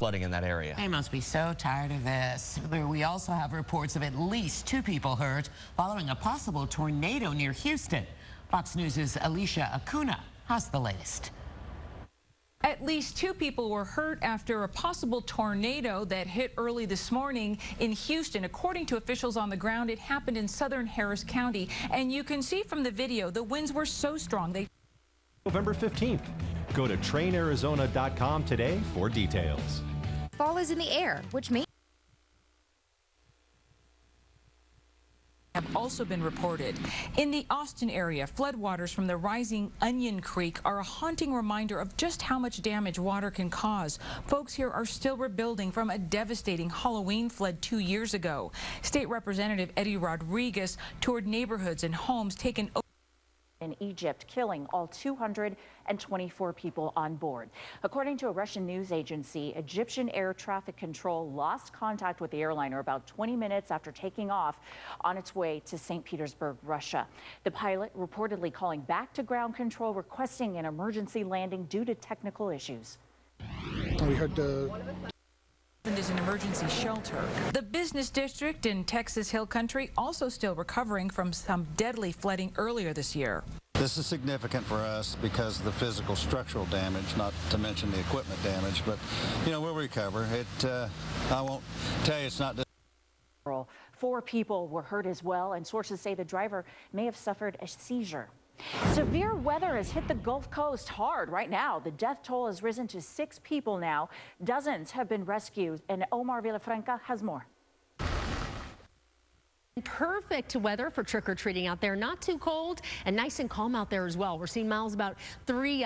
flooding in that area. They must be so tired of this. We also have reports of at least 2 people hurt following a possible tornado near Houston. Fox News' Alicia Acuna has the latest. At least 2 people were hurt after a possible tornado that hit early this morning in Houston. According to officials on the ground, it happened in southern Harris County. And you can see from the video, the winds were so strong. November 15th. Go to trainarizona.com today for details. Fall is in the air, which means have also been reported. In the Austin area, floodwaters from the rising Onion Creek are a haunting reminder of just how much damage water can cause. Folks here are still rebuilding from a devastating Halloween flood 2 years ago. State Representative Eddie Rodriguez toured neighborhoods and homes taken in Egypt, killing all 224 people on board. According to a Russian news agency, Egyptian air traffic control lost contact with the airliner about 20 minutes after taking off on its way to St. Petersburg, Russia. The pilot reportedly calling back to ground control, requesting an emergency landing due to technical issues. We heard is an emergency shelter. The business district in Texas Hill Country also still recovering from some deadly flooding earlier this year. This is significant for us because of the physical structural damage, not to mention the equipment damage, but we'll recover. I won't tell you it's not. 4 people were hurt as well, and sources say the driver may have suffered a seizure. Severe weather has hit the Gulf Coast hard right now. The death toll has risen to 6 people now. Dozens have been rescued, and Omar Villafranca has more. Perfect weather for trick-or-treating out there. Not too cold and nice and calm out there as well. We're seeing winds about 3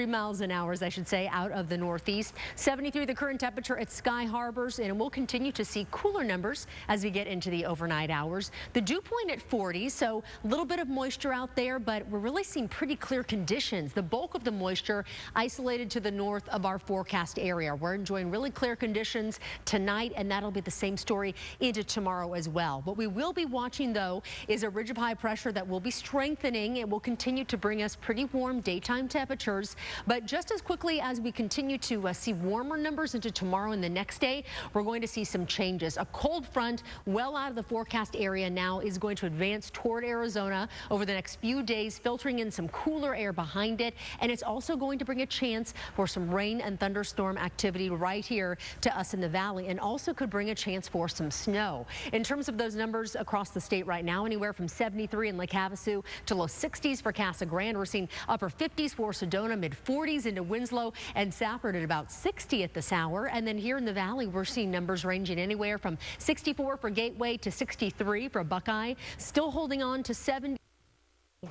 miles an hour, I should say, out of the northeast. 73 the current temperature at Sky Harbors, and we'll continue to see cooler numbers as we get into the overnight hours. The dew point at 40, so a little bit of moisture out there, but we're really seeing pretty clear conditions. The bulk of the moisture isolated to the north of our forecast area. We're enjoying really clear conditions tonight, and that'll be the same story into tomorrow as well. What we will be watching, though, is a ridge of high pressure that will be strengthening. It will continue to bring us pretty warm daytime temperatures. But just as quickly as we continue to see warmer numbers into tomorrow and the next day, we're going to see some changes. A cold front well out of the forecast area now is going to advance toward Arizona over the next few days, filtering in some cooler air behind it. And it's also going to bring a chance for some rain and thunderstorm activity right here to us in the valley, and also could bring a chance for some snow. In terms of those numbers across the state right now, anywhere from 73 in Lake Havasu to low 60s for Casa Grande. We're seeing upper 50s for Sedona, mid 40s into Winslow and Safford at about 60 at this hour. And then here in the valley, we're seeing numbers ranging anywhere from 64 for Gateway to 63 for Buckeye. Still holding on to 70.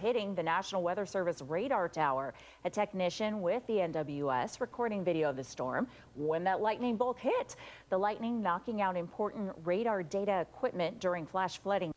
Hitting the National Weather Service radar tower. A technician with the NWS recording video of the storm when that lightning bolt hit. The lightning knocking out important radar data equipment during flash flooding.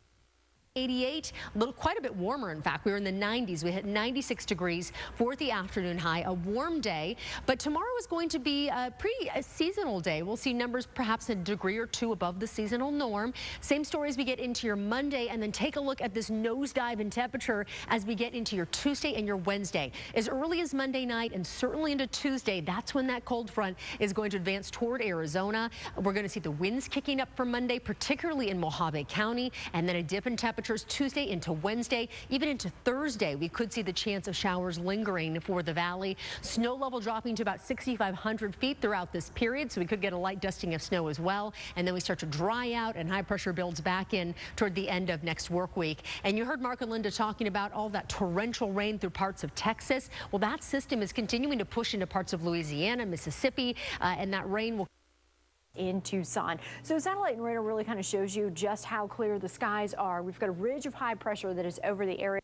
88, quite a bit warmer. In fact, we were in the 90s. We hit 96 degrees for the afternoon high, a warm day. But tomorrow is going to be a pretty seasonal day. We'll see numbers perhaps a degree or 2 above the seasonal norm. Same story as we get into your Monday, and then take a look at this nosedive in temperature as we get into your Tuesday and your Wednesday. As early as Monday night and certainly into Tuesday, that's when that cold front is going to advance toward Arizona. We're going to see the winds kicking up for Monday, particularly in Mojave County, and then a dip in temperature Tuesday into Wednesday, even into Thursday. We could see the chance of showers lingering for the valley. Snow level dropping to about 6,500 feet throughout this period, so we could get a light dusting of snow as well. And then we start to dry out and high pressure builds back in toward the end of next work week. And you heard Mark and Linda talking about all that torrential rain through parts of Texas. Well, that system is continuing to push into parts of Louisiana, Mississippi, and that rain will in Tucson. So satellite and radar really kind of shows you just how clear the skies are. We've got a ridge of high pressure that is over the area.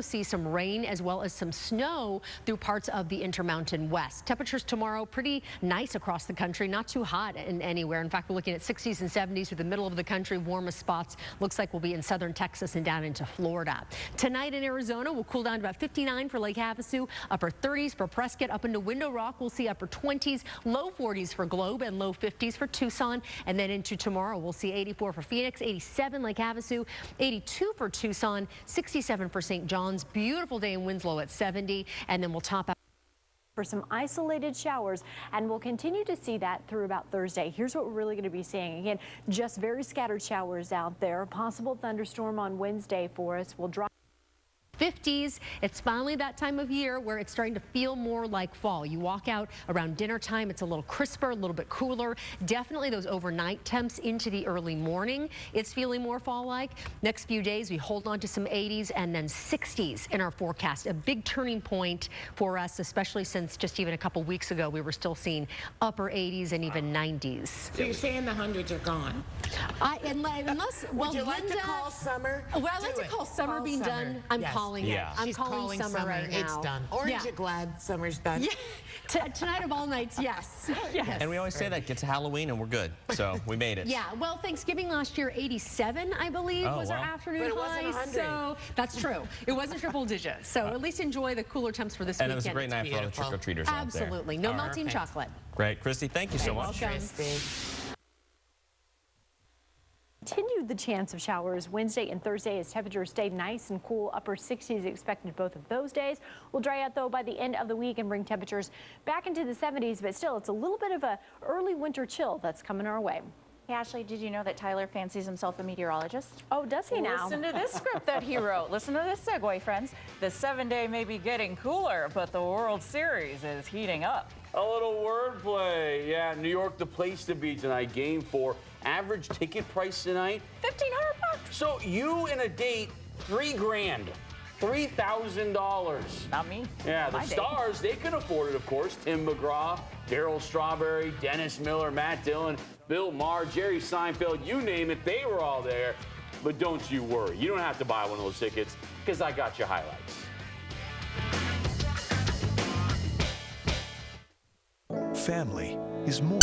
See some rain as well as some snow through parts of the Intermountain West. Temperatures tomorrow pretty nice across the country, not too hot in anywhere. In fact, we're looking at 60s and 70s through the middle of the country. Warmest spots looks like we'll be in southern Texas and down into Florida. Tonight in Arizona, we'll cool down to about 59 for Lake Havasu, upper 30s for Prescott. Up into Window Rock, we'll see upper 20s, low 40s for Globe, and low 50s for Tucson. And then into tomorrow, we'll see 84 for Phoenix, 87 Lake Havasu, 82 for Tucson, 67 for St. John's. Beautiful day in Winslow at 70, and then we'll top out for some isolated showers, and we'll continue to see that through about Thursday. Here's what we're really going to be seeing. Again, just very scattered showers out there. Possible thunderstorm on Wednesday for us. We'll drop 50s. It's finally that time of year where it's starting to feel more like fall. You walk out around dinner time, it's a little crisper, a little bit cooler. Definitely those overnight temps into the early morning. It's feeling more fall-like. Next few days, we hold on to some 80s and then 60s in our forecast. A big turning point for us, especially since just even a couple weeks ago, we were still seeing upper 80s and even 90s. So you're saying the hundreds are gone? Unless, Would you like to call summer? Well, I like to call summer being done. I'm calling it. I'm She's calling summer right now. It's done. Aren't you glad summer's done? Yeah. Tonight of all nights, yes. Yes. And we always say that, get to Halloween and we're good. So we made it. Yeah, well, Thanksgiving last year, 87, I believe, was our afternoon But it wasn't high. 100. So that's true. It wasn't triple digits. So at least enjoy the cooler temps for this weekend. And it was a great night for all the trick-or-treaters out there. Absolutely. No melting chocolate. Great. Christy, thank you so much. Welcome. Continued the chance of showers Wednesday and Thursday as temperatures stay nice and cool. Upper 60s expected both of those days. Will dry out though by the end of the week and bring temperatures back into the 70s, but still it's a little bit of a early winter chill that's coming our way. Hey, Ashley, did you know that Tyler fancies himself a meteorologist? Oh, does he now? Listen to this script that he wrote. Listen to this segue, friends. The 7-day may be getting cooler, but the World Series is heating up. A little wordplay. Yeah, New York, the place to be tonight. Game 4. Average ticket price tonight? $1,500. So you and a date, $3 grand. $3,000. Not me. Yeah, the My date. stars, they can afford it, of course. Tim McGraw, Darryl Strawberry, Dennis Miller, Matt Dillon, Bill Maher, Jerry Seinfeld, you name it, they were all there. But don't you worry. You don't have to buy one of those tickets because I got your highlights. Family is more.